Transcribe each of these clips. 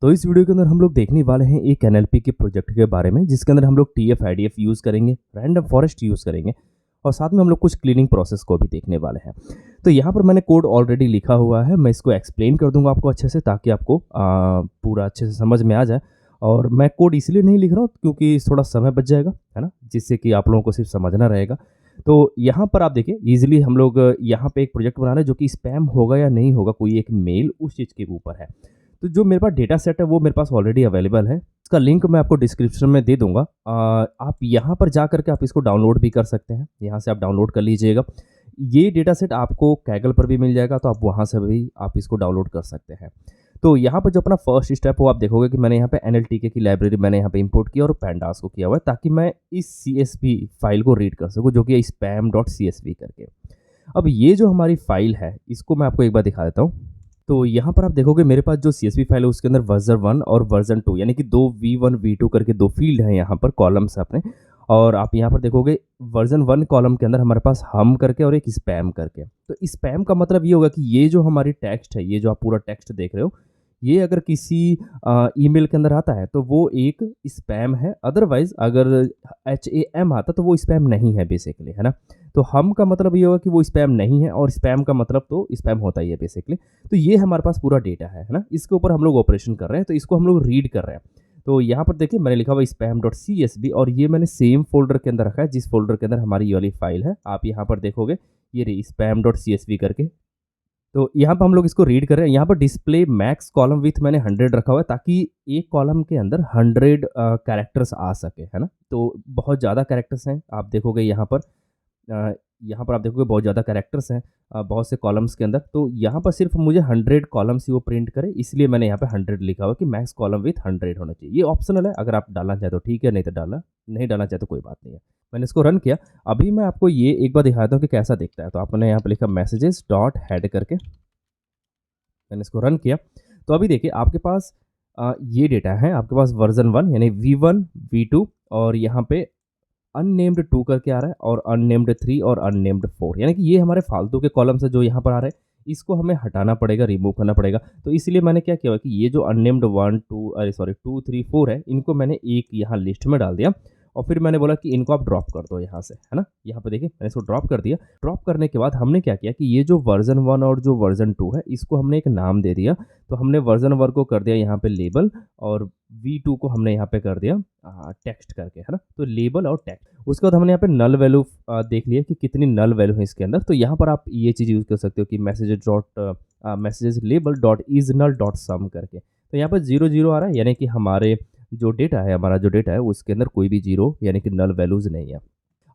तो इस वीडियो के अंदर हम लोग देखने वाले हैं एक एनएलपी के प्रोजेक्ट के बारे में, जिसके अंदर हम लोग टीएफ आईडीएफ यूज़ करेंगे, रैंडम फॉरेस्ट यूज़ करेंगे और साथ में हम लोग कुछ क्लीनिंग प्रोसेस को भी देखने वाले हैं। तो यहाँ पर मैंने कोड ऑलरेडी लिखा हुआ है, मैं इसको एक्सप्लेन कर दूंगा आपको अच्छे से, ताकि आपको पूरा अच्छे से समझ में आ जाए। और मैं कोड इसलिए नहीं लिख रहा हूँ क्योंकि थोड़ा समय बच जाएगा, है ना, जिससे कि आप लोगों को सिर्फ समझना रहेगा। तो यहाँ पर आप देखिए, ईजिली हम लोग यहाँ पे एक प्रोजेक्ट बना रहे हैं जो कि स्पैम होगा या नहीं होगा, कोई एक मेल उस चीज़ के ऊपर है। तो जो मेरे पास डेटा सेट है वो मेरे पास ऑलरेडी अवेलेबल है। इसका लिंक मैं आपको डिस्क्रिप्शन में दे दूँगा। आप यहाँ पर जा कर के आप इसको डाउनलोड भी कर सकते हैं। यहाँ से आप डाउनलोड कर लीजिएगा। ये डेटा सेट आपको कैगल पर भी मिल जाएगा, तो आप वहाँ से भी आप इसको डाउनलोड कर सकते हैं। तो यहाँ पर जो अपना फर्स्ट स्टेप हो, आप देखोगे कि मैंने यहाँ पे एनएलटीके की लाइब्रेरी मैंने यहाँ पे इंपोर्ट किया और पैंडास को किया हुआ है, ताकि मैं इस सीएसवी फाइल को रीड कर सकूँ, जो कि है spam.csv करके। अब ये जो हमारी फाइल है, इसको मैं आपको एक बार दिखा देता हूँ। तो यहाँ पर आप देखोगे मेरे पास जो सीएसवी फाइल है उसके अंदर वर्जन 1 और वर्जन 2 यानी कि दो V1 V2 करके दो फील्ड हैं, यहाँ पर कॉलम्स है अपने। और आप यहाँ पर देखोगे वर्जन 1 कॉलम के अंदर हमारे पास हम करके और एक स्पैम करके। तो स्पैम का मतलब ये होगा कि ये जो हमारी टेक्स्ट है, ये जो आप पूरा टेक्स्ट देख रहे हो, ये अगर किसी ईमेल के अंदर आता है तो वो एक स्पैम है। अदरवाइज अगर HAM आता तो वो स्पैम नहीं है बेसिकली, है ना। तो हम का मतलब ये होगा कि वो स्पैम नहीं है, और स्पैम का मतलब तो स्पैम होता ही है बेसिकली। तो ये हमारे पास पूरा डेटा है ना, इसके ऊपर हम लोग ऑपरेशन कर रहे हैं, तो इसको हम लोग रीड कर रहे हैं। तो यहाँ पर देखिए मैंने लिखा हुआ spam.csv, और ये मैंने सेम फोल्डर के अंदर रखा है जिस फोल्डर के अंदर हमारी ये वाली फाइल है। आप यहाँ पर देखोगे ये रही spam.csv करके। तो यहाँ पर हम लोग इसको रीड कर रहे हैं। यहाँ पर डिस्प्ले मैक्स कॉलम विथ मैंने 100 रखा हुआ है, ताकि एक कॉलम के अंदर 100 कैरेक्टर्स आ सके, है ना। तो बहुत ज़्यादा कैरेक्टर्स हैं, आप देखोगे यहाँ पर यहाँ पर आप देखोगे बहुत ज़्यादा कैरेक्टर्स हैं बहुत से कॉलम्स के अंदर। तो यहाँ पर सिर्फ मुझे 100 कॉलम्स ही वो प्रिंट करे, इसलिए मैंने यहाँ पे 100 लिखा हुआ कि मैक्स कॉलम विथ 100 होना चाहिए। ये ऑप्शनल है, अगर आप डालना चाहे तो ठीक है, नहीं तो नहीं डालना चाहे तो कोई बात नहीं है। मैंने इसको रन किया। अभी मैं आपको ये एक बार दिखाता हूँ कि कैसा दिखता है। तो आपने यहाँ पर लिखा मैसेजेस डॉट हेड करके, मैंने इसको रन किया। तो अभी देखिए आपके पास ये डेटा है, आपके पास वर्जन 1 यानी V1 V2, और यहाँ पे अननेम्ड 2 करके आ रहा है, और अननेम्ड 3 और अननेम्ड 4, यानी कि ये हमारे फालतू के कॉलम्स है जो यहाँ पर आ रहे हैं। इसको हमें हटाना पड़ेगा, रिमूव करना पड़ेगा। तो इसलिए मैंने क्या किया कि ये जो अननेम्ड 2 3 4 है, इनको मैंने एक यहाँ लिस्ट में डाल दिया, और फिर मैंने बोला कि इनको आप ड्रॉप कर दो यहाँ से, है ना। यहाँ पे देखिए मैंने इसको ड्रॉप कर दिया। ड्रॉप करने के बाद हमने क्या किया कि ये जो वर्जन 1 और जो वर्जन 2 है, इसको हमने एक नाम दे दिया। तो हमने वर्जन 1 को कर दिया यहाँ पे लेबल, और V2 को हमने यहाँ पे कर दिया टेक्स्ट करके, है ना। तो लेबल और टेक्स्ट। उसके बाद हमने यहाँ पे नल वैल्यू देख लिया कि कितनी नल वैल्यू है इसके अंदर। तो यहाँ पर आप ये चीज़ यूज़ कर सकते हो कि messages label dot is null dot sum करके। तो यहाँ पर 0 0 आ रहा है, यानी कि हमारा जो डेटा है उसके अंदर कोई भी जीरो यानी कि नल वैल्यूज़ नहीं है।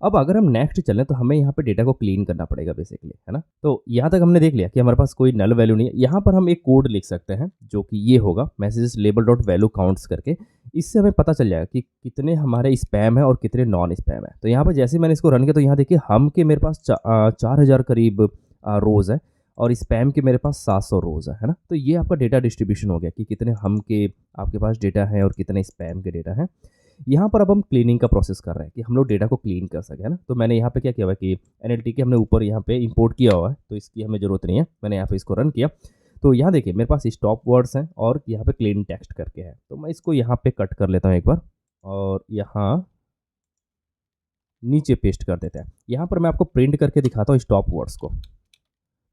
अब अगर हम नेक्स्ट चलें तो हमें यहाँ पे डेटा को क्लीन करना पड़ेगा बेसिकली, है ना। तो यहाँ तक हमने देख लिया कि हमारे पास कोई नल वैल्यू नहीं है। यहाँ पर हम एक कोड लिख सकते हैं जो कि ये होगा messages label dot value counts करके। इससे हमें पता चल जाएगा कि कितने हमारे स्पैम है और कितने नॉन स्पैम है। तो यहाँ पर जैसे ही मैंने इसको रन किया, तो यहाँ देखिए हम के मेरे पास 4000 करीब रोज़ है, और स्पैम के मेरे पास 700 रोज़ है ना। तो ये आपका डेटा डिस्ट्रीब्यूशन हो गया कि कितने हम के आपके पास डेटा है और कितने स्पैम के डेटा है। यहाँ पर अब हम क्लीनिंग का प्रोसेस कर रहे हैं कि हम लोग डेटा को क्लीन कर सकें, है ना। तो मैंने यहाँ पे क्या किया हुआ है कि एनएलटीके हमने ऊपर यहाँ पे इंपोर्ट किया हुआ है, तो इसकी हमें ज़रूरत नहीं है। मैंने यहाँ पे इसको रन किया। तो यहाँ देखिए मेरे पास स्टॉप वर्ड्स हैं और यहाँ पे क्लीन टेक्स्ट करके है। तो मैं इसको यहाँ पे कट कर लेता हूँ एक बार, और यहाँ नीचे पेस्ट कर देते हैं। यहाँ पर मैं आपको प्रिंट करके दिखाता हूँ स्टॉप वर्ड्स को।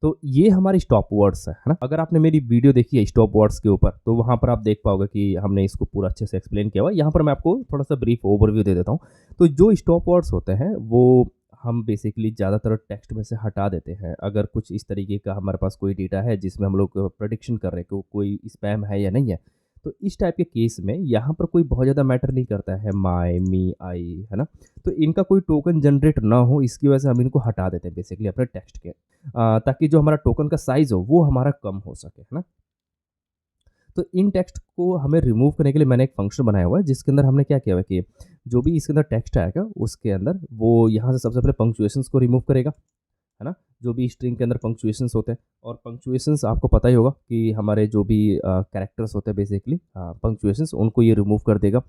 तो ये हमारे स्टॉप वर्ड्स है ना। अगर आपने मेरी वीडियो देखी है स्टॉप वर्ड्स के ऊपर, तो वहाँ पर आप देख पाओगे कि हमने इसको पूरा अच्छे से एक्सप्लेन किया हुआ है। यहाँ पर मैं आपको थोड़ा सा ब्रीफ ओवरव्यू दे देता हूँ। तो जो स्टॉप वर्ड्स होते हैं वो हम बेसिकली ज़्यादातर टेक्स्ट में से हटा देते हैं। अगर कुछ इस तरीके का हमारे पास कोई डेटा है जिसमें हम लोग प्रेडिक्शन कर रहे हैं कि कोई स्पैम है या नहीं है, तो इस टाइप के केस में यहाँ पर कोई बहुत ज़्यादा मैटर नहीं करता है, माई मी आई, है ना। तो इनका कोई टोकन जनरेट ना हो, इसकी वजह से हम इनको हटा देते हैं बेसिकली अपने टेक्स्ट के, ताकि जो हमारा टोकन का साइज़ हो वो हमारा कम हो सके, है ना। तो इन टेक्स्ट को हमें रिमूव करने के लिए मैंने एक फंक्शन बनाया हुआ है, जिसके अंदर हमने क्या किया हुआ है कि जो भी इसके अंदर टेक्स्ट आएगा उसके अंदर वो यहाँ से सबसे पहले पंक्चुएशंस को रिमूव करेगा, है ना। जो भी स्ट्रिंग के अंदर पंक्चुएशंस होते हैं, और पंक्चुएशंस आपको पता ही होगा कि हमारे जो भी कैरेक्टर्स होते हैं बेसिकली पंक्चुएशंस, उनको ये रिमूव कर देगा,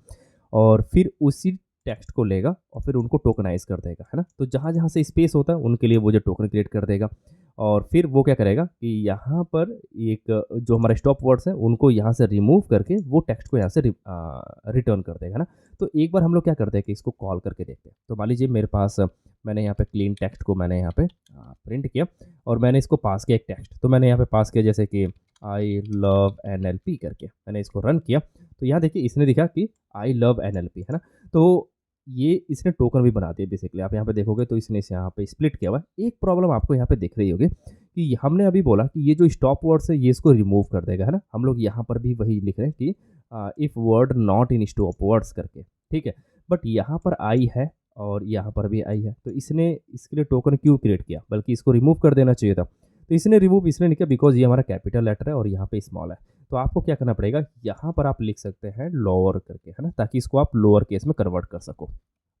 और फिर उसी टेक्स्ट को लेगा और फिर उनको टोकनाइज कर देगा, है ना। तो जहाँ जहाँ से स्पेस होता है उनके लिए वो जो टोकन क्रिएट कर देगा। और फिर वो क्या करेगा कि यहाँ पर एक जो हमारे स्टॉप वर्ड्स हैं उनको यहाँ से रिमूव करके वो टेक्स्ट को यहाँ से रिटर्न कर देगा ना। तो एक बार हम लोग क्या करते हैं कि इसको कॉल करके देखते हैं। तो मान लीजिए मेरे पास मैंने यहाँ पे क्लीन टेक्स्ट को मैंने यहाँ पे प्रिंट किया और मैंने इसको पास किया एक टेक्स्ट। तो मैंने यहाँ पे पास किया जैसे कि आई लव NLP करके मैंने इसको रन किया। तो यहाँ देखिए इसने दिखा कि आई लव NLP है ना। तो ये इसने टोकन भी बना दिया बेसिकली। आप यहाँ पे देखोगे तो इसने इसे यहाँ पे स्प्लिट किया हुआ है। एक प्रॉब्लम आपको यहाँ पे दिख रही होगी कि हमने अभी बोला कि ये जो स्टॉप वर्ड्स है ये इसको रिमूव कर देगा है ना। हम लोग यहाँ पर भी वही लिख रहे हैं कि if word not in stop words करके, ठीक है। बट यहाँ पर आई है और यहाँ पर भी आई है, तो इसने इसके लिए टोकन क्यों क्रिएट किया, बल्कि इसको रिमूव कर देना चाहिए था। तो इसने रिमूव इसलिए नहीं किया बिकॉज ये हमारा कैपिटल लेटर है और यहाँ पे स्मॉल है। तो आपको क्या करना पड़ेगा, यहाँ पर आप लिख सकते हैं लोअर करके है ना, ताकि इसको आप लोअर केस में कन्वर्ट कर सको।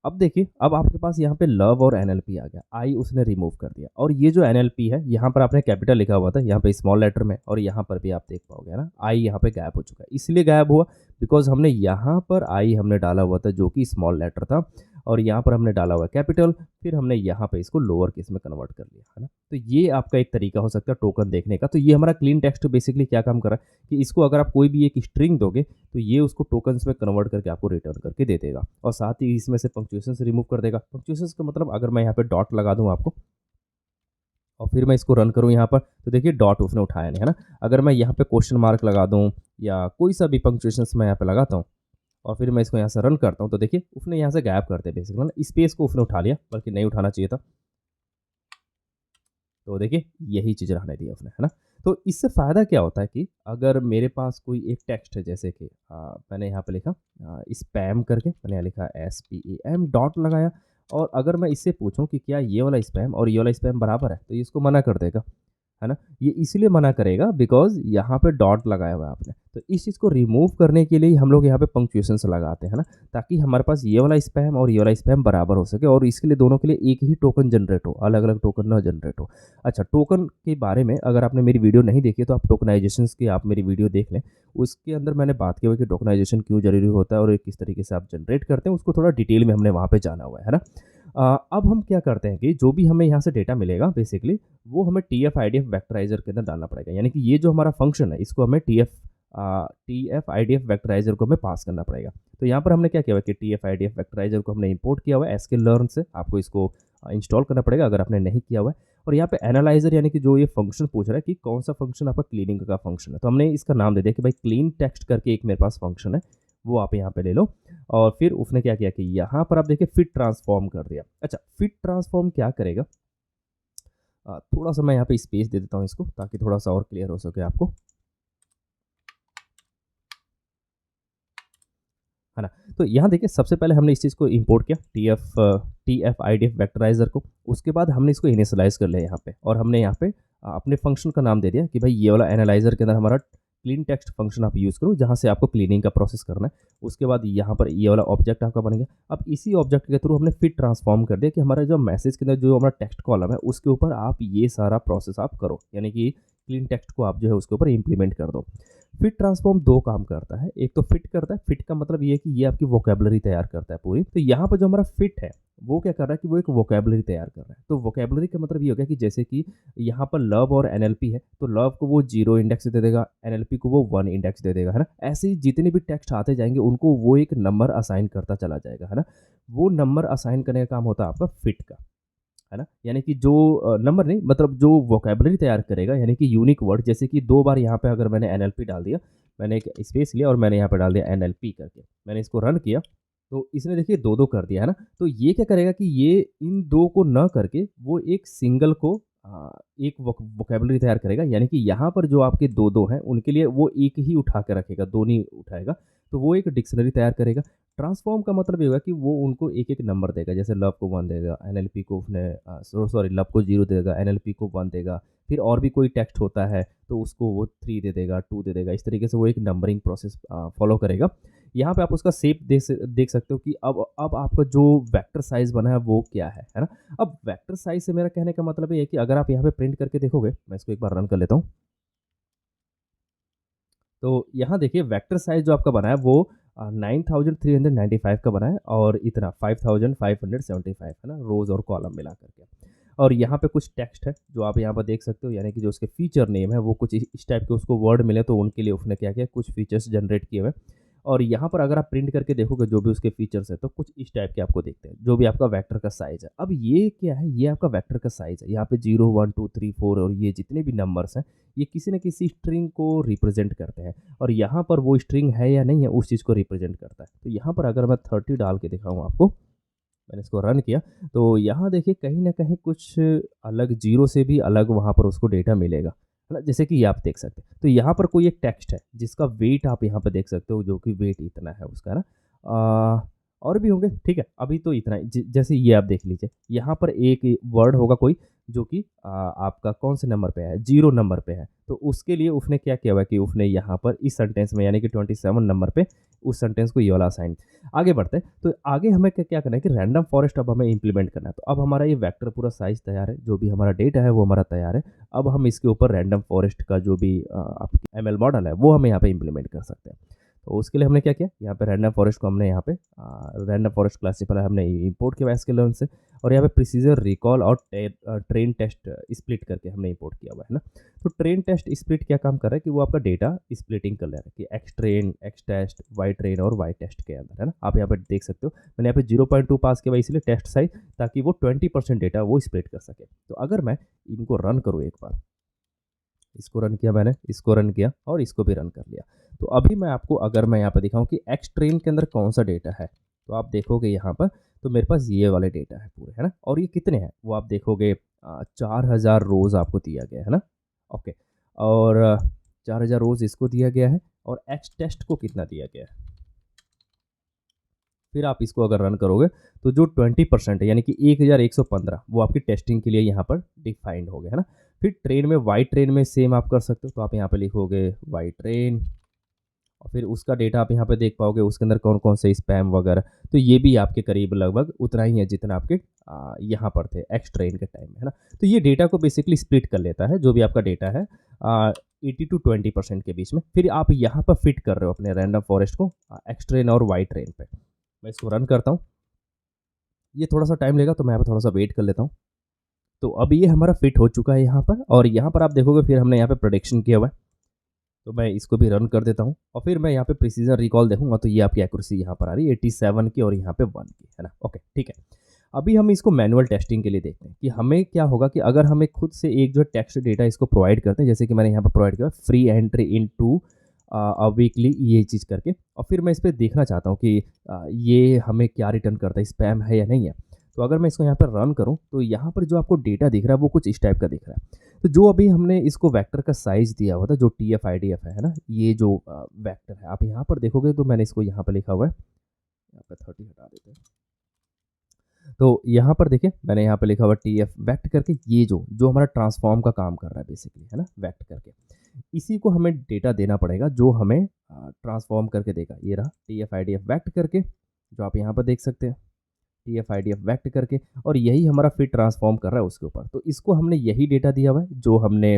अब देखिए, अब आपके पास यहाँ पे लव और NLP आ गया, आई उसने रिमूव कर दिया। और ये जो NLP है यहाँ पर आपने कैपिटल लिखा हुआ था, यहाँ पे स्मॉल लेटर में, और यहाँ पर भी आप देख पाओगे है ना, आई यहाँ पे गायब हो चुका है। इसलिए गायब हुआ बिकॉज हमने यहाँ पर आई हमने डाला हुआ था जो कि स्मॉल लेटर था, और यहाँ पर हमने डाला हुआ कैपिटल, फिर हमने यहाँ पे इसको लोअर केस में कन्वर्ट कर लिया है ना। तो ये आपका एक तरीका हो सकता है टोकन देखने का। तो ये हमारा क्लीन टेक्स्ट बेसिकली क्या काम कर रहा है कि इसको अगर आप कोई भी एक स्ट्रिंग दोगे तो ये उसको टोकन्स में कन्वर्ट करके आपको रिटर्न करके दे देगा, और साथ ही इसमें से पंक्चुएशन रिमूव कर देगा। पंक्चुएशन का मतलब अगर मैं यहाँ पे डॉट लगा दूँ आपको और फिर मैं इसको रन करूँ यहाँ पर, तो देखिए डॉट उसने उठाया नहीं है ना। अगर मैं यहाँ पे क्वेश्चन मार्क लगा दूँ या कोई सा भी पंक्चुएशन मैं यहाँ पे लगाता हूँ और फिर मैं इसको यहाँ से रन करता हूँ, तो देखिए उसने यहाँ से गायब कर दिया बेसिकली, मतलब स्पेस को उसने उठा लिया, बल्कि नहीं उठाना चाहिए था। तो देखिए यही चीज़ रहने दी उसने है ना। तो इससे फ़ायदा क्या होता है कि अगर मेरे पास कोई एक टेक्स्ट है, जैसे कि मैंने यहाँ पे लिखा स्पैम करके, मैंने यहाँ लिखा SPAM डॉट लगाया, और अगर मैं इससे पूछूं कि क्या ये वाला स्पैम और ये वाला स्पैम बराबर है, तो ये इसको मना कर देगा है ना। ये इसलिए मना करेगा बिकॉज यहाँ पे डॉट लगाया हुआ है आपने। तो इस चीज़ को रिमूव करने के लिए ही हम लोग यहाँ पे पंक्चुएशंस लगाते हैं ना, ताकि हमारे पास ये वाला स्पैम और ये वाला स्पैम बराबर हो सके, और इसके लिए दोनों के लिए एक ही टोकन जनरेट हो, अलग अलग टोकन ना जनरेट हो। अच्छा, टोकन के बारे में अगर आपने मेरी वीडियो नहीं देखी तो आप टोकनाइजेशन की आप मेरी वीडियो देख लें। उसके अंदर मैंने बात की हुई कि टोकनाइजेशन क्यों जरूरी होता है और किस तरीके से आप जनरेट करते हैं, उसको थोड़ा डिटेल में हमने वहाँ पर जाना हुआ है ना। अब हम क्या करते हैं कि जो भी हमें यहाँ से डेटा मिलेगा बेसिकली वो हमें TF-IDF वेक्टराइजर के अंदर डालना पड़ेगा। यानी कि ये जो हमारा फंक्शन है इसको हमें TF-IDF वेक्टराइजर को हमें पास करना पड़ेगा। तो यहाँ पर हमने क्या किया हुआ कि TF-IDF वेक्टराइजर को हमने इंपोर्ट किया हुआ है sklearn से। आपको इसको इंस्टॉल करना पड़ेगा अगर आपने नहीं किया हुआ है। और यहाँ पे एनालाइजर यानी कि जो ये फंक्शन पूछ रहा है कि कौन सा फंक्शन आपका क्लीनिंग का फंक्शन है, तो हमने इसका नाम दे दिया कि भाई क्लीन टेक्स्ट करके एक मेरे पास फंक्शन है, वो आप यहाँ पे ले लो। और फिर उसने क्या किया कि यहाँ पर आप देखिए फिट ट्रांसफॉर्म कर दिया। अच्छा, फिट ट्रांसफॉर्म क्या करेगा, थोड़ा सा मैं यहाँ पे स्पेस दे देता हूँ इसको ताकि थोड़ा सा और क्लियर हो सके आपको, है ना। तो यहाँ देखिए सबसे पहले हमने इस चीज़ को इंपोर्ट किया TF-IDF वेक्टराइजर को। उसके बाद हमने इसको इनिशियलाइज कर लिया यहाँ पे, और हमने यहाँ पे अपने फंक्शन का नाम दे दिया कि भाई ये वाला एनालाइजर के अंदर हमारा क्लीन टेक्स्ट फंक्शन आप यूज़ करो, जहाँ से आपको क्लीनिंग का प्रोसेस करना है। उसके बाद यहाँ पर ये वाला ऑब्जेक्ट आपका बन गया। अब इसी ऑब्जेक्ट के थ्रू हमने फिट ट्रांसफॉर्म कर दिया कि हमारा जो मैसेज के अंदर जो हमारा टेक्स्ट कॉलम है उसके ऊपर आप ये सारा प्रोसेस आप करो, यानी कि क्लीन टेक्स्ट को आप जो है उसके ऊपर इम्प्लीमेंट कर दो। फिट ट्रांसफॉर्म दो काम करता है, एक तो फिट करता है, फिट का मतलब ये है कि ये आपकी वोकेबलरी तैयार करता है पूरी। तो यहाँ पर जो हमारा फिट है वो क्या कर रहा है कि वो एक वोकेबलरी तैयार कर रहा है। तो वोकेबलरी का मतलब ये हो गया कि जैसे कि यहाँ पर लव और NLP है, तो लव को वो 0 इंडेक्स दे देगा, NLP को वो 1 इंडेक्स दे देगा, है ना। ऐसे ही जितने भी टेक्स्ट आते जाएंगे उनको वो एक नंबर असाइन करता चला जाएगा, है ना। वो नंबर असाइन करने का काम होता है आपका फिट का, है ना। यानी कि जो नंबर नहीं, मतलब जो वोकेबलरी तैयार करेगा, यानी कि यूनिक वर्ड। जैसे कि दो बार यहाँ पे अगर मैंने NLP डाल दिया, मैंने एक स्पेस लिया और मैंने यहाँ पे डाल दिया NLP करके, मैंने इसको रन किया, तो इसने देखिए दो दो कर दिया, है ना। तो ये क्या करेगा कि ये इन दो को न करके वो एक सिंगल को एक वोकेबलरी तैयार करेगा। यानी कि यहाँ पर जो आपके दो दो हैं उनके लिए वो एक ही उठा के रखेगा, दो नहीं उठाएगा। तो वो एक डिक्शनरी तैयार करेगा। ट्रांसफॉर्म का मतलब ये होगा कि वो उनको एक एक नंबर देगा, जैसे लव को 1 देगा, NLP को उसने सॉरी लव को 0 देगा, NLP को 1 देगा। फिर और भी कोई टेक्स्ट होता है तो उसको वो 3 दे देगा, 2 दे देगा। इस तरीके से वो एक नंबरिंग प्रोसेस फॉलो करेगा। यहाँ पे आप उसका शेप देख सकते हो कि अब आपका जो वेक्टर साइज़ बना है वो क्या है ना। अब वेक्टर साइज़ से मेरा कहने का मतलब ये है कि अगर आप यहाँ पे प्रिंट करके देखोगे, मैं इसको एक बार रन कर लेता हूँ। तो यहाँ देखिए वेक्टर साइज़ जो आपका बना है वो 9395 का बना है, और इतना 5575 है ना, रोज़ और कॉलम मिला करके। और यहाँ पे कुछ टेक्स्ट है जो आप यहाँ पर देख सकते हो, यानी कि जो उसके फीचर नेम है वो कुछ इस टाइप के उसको वर्ड मिले तो उनके लिए उसने क्या किया, कुछ फीचर्स जनरेट किए हुए हैं। और यहाँ पर अगर आप प्रिंट करके देखोगे जो भी उसके फीचर्स है तो कुछ इस टाइप के आपको देखते हैं, जो भी आपका वेक्टर का साइज़ है। अब ये क्या है, ये आपका वेक्टर का साइज़ है। यहाँ पे 0 1 2 3 4 और ये जितने भी नंबर्स हैं ये किसी न किसी स्ट्रिंग को रिप्रेजेंट करते हैं, और यहाँ पर वो स्ट्रिंग है या नहीं है उस चीज़ को रिप्रेजेंट करता है। तो यहाँ पर अगर मैं 30 डाल के दिखाऊँ आपको, मैंने इसको रन किया तो यहाँ देखिए कहीं न कहीं कुछ अलग, ज़ीरो से भी अलग वहाँ पर उसको डेटा मिलेगा, है ना? जैसे कि ये आप देख सकते हैं। तो यहाँ पर कोई एक टेक्स्ट है जिसका वेट आप यहाँ पे देख सकते हो, जो कि वेट इतना है उसका, है ना? और भी होंगे, ठीक है, अभी तो इतना ही। जैसे ये आप देख लीजिए, यहाँ पर एक वर्ड होगा कोई जो कि आपका कौन से नंबर पे है, 0 नंबर पे है। तो उसके लिए उसने क्या किया हुआ है कि उसने यहाँ पर इस सेंटेंस में यानी कि 27 नंबर पे उस सेंटेंस को ये वाला असाइन। आगे बढ़ते हैं, तो आगे हमें क्या क्या करना है कि रैंडम फॉरेस्ट अब हमें इंप्लीमेंट करना है। तो अब हमारा ये वेक्टर पूरा साइज़ तैयार है, जो भी हमारा डेटा है वो हमारा तैयार है। अब हम इसके ऊपर रैंडम फॉरेस्ट का जो भी आपकी एमएल मॉडल है वो हम यहाँ पे इंप्लीमेंट कर सकते हैं। तो उसके लिए हमने क्या किया, यहाँ पे रैंडम फॉरेस्ट को हमने यहाँ पे रैंडम फॉरेस्ट क्लासिफायर हमने इंपोर्ट किया एसक्यूएल से, और यहाँ पे प्रिसीजन रिकॉल और ट्रेन टेस्ट स्प्लिट करके हमने इंपोर्ट किया हुआ है ना। तो ट्रेन टेस्ट स्प्लिट क्या काम कर रहा है कि वो आपका डेटा स्प्लिटिंग कर ले रहा है कि x train, x test, y train और वाई टेस्ट के अंदर, है ना। आप यहाँ पे देख सकते हो मैंने यहाँ पे 0.2 पास किया हुआ, इसलिए टेस्ट साइज, ताकि वो 20% डेटा वो स्प्लिट कर सके। तो अगर मैं इनको रन करूँ एक बार, इसको रन किया मैंने, इसको रन किया और इसको भी रन कर लिया, तो अभी मैं आपको अगर मैं यहाँ पे दिखाऊं कि एक्स ट्रेन के अंदर कौन सा डेटा है, तो आप देखोगे यहाँ पर तो मेरे पास ये वाले डेटा है पूरे, है ना। और ये कितने हैं वो आप देखोगे, 4000 रोज़ आपको दिया गया है ना। ओके, और 4000 रोज़ इसको दिया गया है, और एक्स टेस्ट को कितना दिया गया है। फिर आप इसको अगर रन करोगे तो जो 20% है यानी कि 1115 वो आपकी टेस्टिंग के लिए यहाँ पर डिफाइंड हो गया, है ना। फिर ट्रेन में, वाई ट्रेन में सेम आप कर सकते हो, तो आप यहाँ पे लिखोगे वाई ट्रेन, और फिर उसका डेटा आप यहाँ पे देख पाओगे उसके अंदर कौन कौन से स्पैम वगैरह, तो ये भी आपके करीब लगभग उतना ही है जितना आपके यहाँ पर थे एक्स ट्रेन के टाइम में, है ना। तो ये डेटा को बेसिकली स्प्लिट कर लेता है, जो भी आपका डेटा है 80 to 20% के बीच में। फिर आप यहाँ पर फिट कर रहे हो अपने रैंडम फॉरेस्ट को एक्स ट्रेन और वाई ट्रेन पे। मैं इसको रन करता हूँ, ये थोड़ा सा टाइम लेगा तो मैं यहाँ पर थोड़ा सा वेट कर लेता हूँ। तो अब ये हमारा फिट हो चुका है यहाँ पर, और यहाँ पर आप देखोगे फिर हमने यहाँ पे प्रोडिक्शन किया हुआ है। तो मैं इसको भी रन कर देता हूँ, और फिर मैं यहाँ पे प्रिसीजन रिकॉल देखूंगा तो ये आपकी एक्यूरेसी यहाँ पर आ रही है 87 की और यहाँ पे 1 की, है ना। ओके, ठीक है। अभी हम इसको मैनुअल टेस्टिंग के लिए देखते हैं कि हमें क्या होगा कि अगर हमें खुद से एक जो टेक्स्ट डेटा इसको प्रोवाइड करते हैं, जैसे कि मैंने यहाँ पर प्रोवाइड किया फ्री एंट्री इनटू वीकली, ये चीज़ करके, और फिर मैं इस पर देखना चाहता हूँ कि ये हमें क्या रिटर्न करता है, स्पैम है या नहीं है। तो अगर मैं इसको यहाँ पर रन करूँ तो यहाँ पर जो आपको डेटा दिख रहा है वो कुछ इस टाइप का दिख रहा है। तो जो अभी हमने इसको वेक्टर का साइज़ दिया हुआ था, जो TF IDF है ना, ये जो वेक्टर है आप यहाँ पर देखोगे तो मैंने इसको यहाँ पर लिखा हुआ है, यहाँ पर 30 हटा देते हैं। तो यहाँ पर देखिए मैंने यहाँ पे लिखा हुआ TF वेक्ट करके, ये जो हमारा ट्रांसफॉर्म का काम कर रहा है बेसिकली, है ना, वेक्ट करके। इसी को हमें डेटा देना पड़ेगा जो हमें ट्रांसफॉर्म करके देगा। ये रहा TF IDF वेक्ट करके, जो आप यहाँ पर देख सकते हैं TF IDF वेक्ट करके, और यही हमारा फिर ट्रांसफॉर्म कर रहा है उसके ऊपर। तो इसको हमने यही डेटा दिया हुआ है जो हमने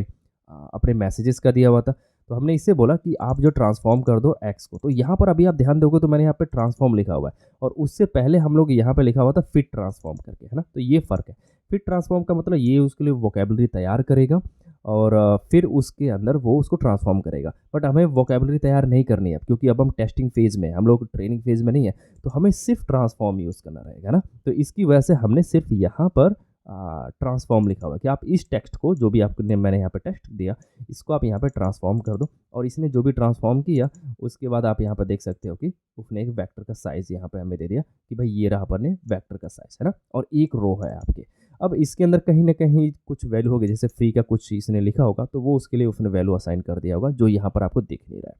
अपने मैसेजेस का दिया हुआ था। तो हमने इससे बोला कि आप जो ट्रांसफॉर्म कर दो एक्स को, तो यहाँ पर अभी आप ध्यान दोगे तो मैंने यहाँ पे ट्रांसफॉर्म लिखा हुआ है, और उससे पहले हम लोग यहाँ पे लिखा हुआ था फिट ट्रांसफॉर्म करके, है ना। तो ये फ़र्क है। फिट ट्रांसफॉर्म का मतलब ये उसके लिए वोकेबलरी तैयार करेगा, और फिर उसके अंदर वो उसको ट्रांसफॉर्म करेगा। बट हमें वोकेबलरी तैयार नहीं करनी है अब, क्योंकि अब हम टेस्टिंग फेज़ में, हम लोग ट्रेनिंग फेज़ में नहीं है, तो हमें सिर्फ ट्रांसफॉर्म यूज़ करना रहेगा ना। तो इसकी वजह से हमने सिर्फ यहाँ पर ट्रांसफॉर्म लिखा हुआ है कि आप इस टेक्स्ट को, जो भी आपने, मैंने यहाँ पे टेक्स्ट दिया, इसको आप यहाँ पे ट्रांसफॉर्म कर दो, और इसने जो भी ट्रांसफॉर्म किया उसके बाद आप यहाँ पर देख सकते हो कि उसने एक वेक्टर का साइज़ यहाँ पे हमें दे दिया कि भाई ये रहा अपने वेक्टर का साइज़, है ना, और एक रो है आपके। अब इसके अंदर कहीं ना कहीं कुछ वैल्यू होगी, जैसे फ्री का कुछ इसने लिखा होगा तो वो उसके लिए उसने वैल्यू असाइन कर दिया होगा, जो यहाँ पर आपको दिख नहीं रहा है।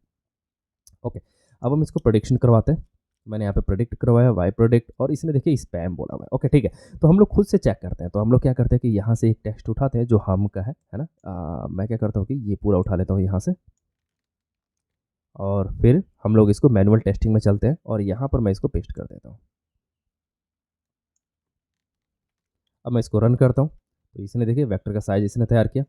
ओके, अब हम इसको प्रोडिक्शन करवाते हैं। मैंने यहाँ पे प्रोडिक्ट करवाया वाई प्रोडिक्ट, और इसने देखिए स्पैम बोला हुआ है। ओके, ठीक है। तो हम लोग खुद से चेक करते हैं। तो हम लोग क्या करते हैं कि यहाँ से एक टेक्स्ट उठाते हैं जो हम का है ना। मैं क्या करता हूँ कि ये पूरा उठा लेता हूँ यहाँ से, और फिर हम लोग इसको मैनुअल टेस्टिंग में चलते हैं, और यहाँ पर मैं इसको पेस्ट कर देता हूँ। अब मैं इसको रन करता हूँ तो इसने देखिए वेक्टर का साइज इसने तैयार किया,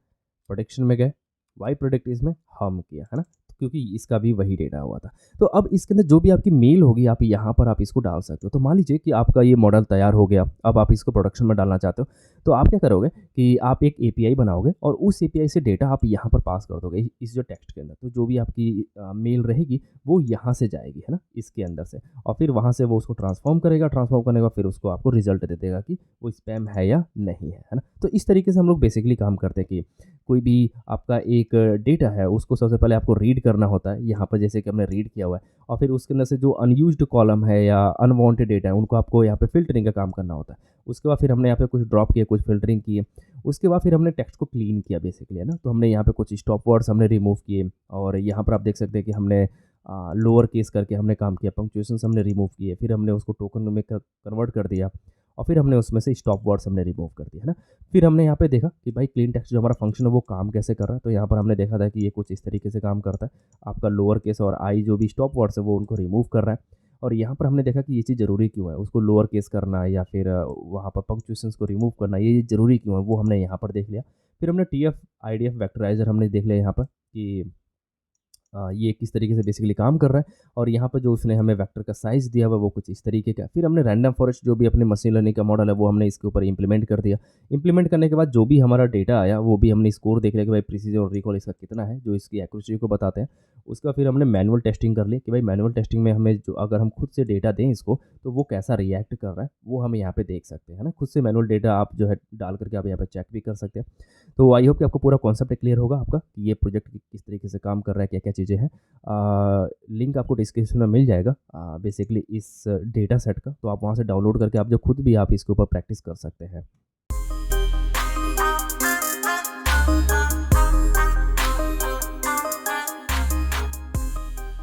प्रोडिक्शन में गए, वाई प्रोडिक्ट इसमें हम किया, है ना। तो क्योंकि इसका भी वही डेटा हुआ था। तो अब इसके अंदर जो भी आपकी मेल होगी आप यहाँ पर आप इसको डाल सकते हो। तो मान लीजिए कि आपका ये मॉडल तैयार हो गया, अब आप इसको प्रोडक्शन में डालना चाहते हो, तो आप क्या करोगे कि आप एक एपीआई बनाओगे और उस एपीआई से डेटा आप यहाँ पर पास कर दोगे इस जो टेक्स्ट के अंदर। तो जो भी आपकी मेल रहेगी वो यहाँ से जाएगी, है ना, इसके अंदर से, और फिर वहाँ से वो उसको ट्रांसफ़ॉर्म करेगा, ट्रांसफ़ॉर्म करने के बाद फिर उसको आपको रिज़ल्ट दे देगा कि वो स्पैम है या नहीं है ना? तो इस तरीके से हम लोग बेसिकली काम करते हैं कि कोई भी आपका एक डेटा है, उसको सबसे पहले आपको रीड करना होता है, यहाँ पर जैसे कि हमने रीड किया हुआ है, और फिर उसके अंदर से जो अनयूज़्ड कॉलम है या अनवांटेड डेटा है, उनको आपको यहाँ पे फ़िल्टरिंग का काम करना होता है। उसके बाद फिर हमने यहाँ पे कुछ ड्रॉप किए, कुछ फ़िल्टरिंग किए, उसके बाद फिर हमने टेक्स्ट को क्लीन किया बेसिकली, है ना? तो हमने यहाँ पे कुछ स्टॉप वर्ड्स हमने रिमूव किए, और यहाँ पर आप देख सकते हैं कि हमने लोअर केस करके हमने काम किया, पंक्चुएशंस हमने रिमूव किए, फिर हमने उसको टोकन में कन्वर्ट कर दिया, और फिर हमने उसमें से स्टॉप वर्ड्स हमने रिमूव कर दिया, है ना? फिर हमने यहाँ पे देखा कि भाई क्लीन टेक्स्ट जो हमारा फंक्शन है वो काम कैसे कर रहा है। तो यहाँ पर हमने देखा था कि ये कुछ इस तरीके से काम करता है। आपका लोअर केस और आई जो भी स्टॉप वर्ड्स है वो उनको रिमूव कर रहा है। और यहाँ पर हमने देखा कि ये चीज़ ज़रूरी क्यों है, उसको लोअर केस करना या फिर वहाँ पर पंक्चुएशंस को रिमूव करना, ये ज़रूरी क्यों है, वो हमने यहाँ पर देख लिया। फिर हमने टीएफ आईडीएफ वेक्टराइज़र हमने देख लिया यहाँ पर कि ये किस तरीके से बेसिकली काम कर रहा है, और यहाँ पर जो उसने हमें वेक्टर का साइज़ दिया हुआ है वो कुछ इस तरीके का है। फिर हमने रैंडम फॉरेस्ट जो भी अपने मशीन लर्निंग का मॉडल है वो हमने इसके ऊपर इम्प्लीमेंट कर दिया। इम्प्लीमेंट करने के बाद जो भी हमारा डेटा आया वो भी हमने स्कोर देख लिया कि भाई प्रिसीजन और रिकॉल इसका कितना है, जो इसकी एक्यूरेसी को बताते हैं। उसका फिर हमने मैनुअल टेस्टिंग कर ली कि भाई मैनुअल टेस्टिंग में हमें जो अगर हम खुद से डेटा दें इसको तो वो कैसा रिएक्ट कर रहा है वो हम यहाँ पे देख सकते हैं, है ना? खुद से मैनुअल डेटा आप जो है डाल करके आप यहाँ पे चेक भी कर सकते हैं। तो आई होप कि आपको पूरा कॉन्सेप्ट क्लियर होगा आपका कि ये प्रोजेक्ट किस तरीके से काम कर रहा है, क्या-क्या चीज़ें हैं। लिंक आपको डिस्क्रिप्शन में मिल जाएगा बेसिकली इस डेटा सेट का, तो आप वहाँ से डाउनलोड करके आप जो खुद भी आप इसके ऊपर प्रैक्टिस कर सकते हैं।